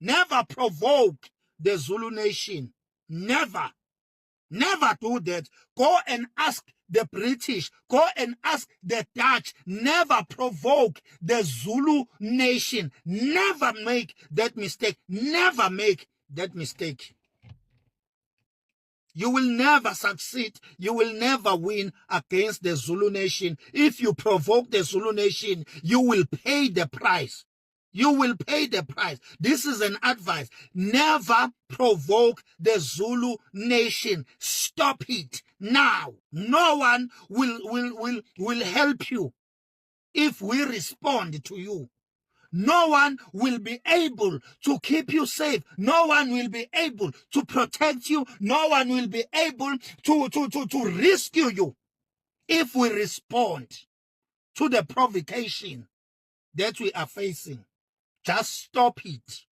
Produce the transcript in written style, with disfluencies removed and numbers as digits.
Never provoke the Zulu nation. Never. Never do that. Go and ask the British. Go and ask the Dutch. Never provoke the Zulu nation. Never make that mistake. Never make that mistake. You will never succeed. You will never win against the Zulu nation. If you provoke the Zulu nation, you will pay the price. You will pay the price. This is an advice. Never provoke the Zulu nation. Stop it now. No one will help you if we respond to you. No one will be able to keep you safe. No one will be able to protect you. No one will be able to rescue you if we respond to the provocation that we are facing. Just stop it.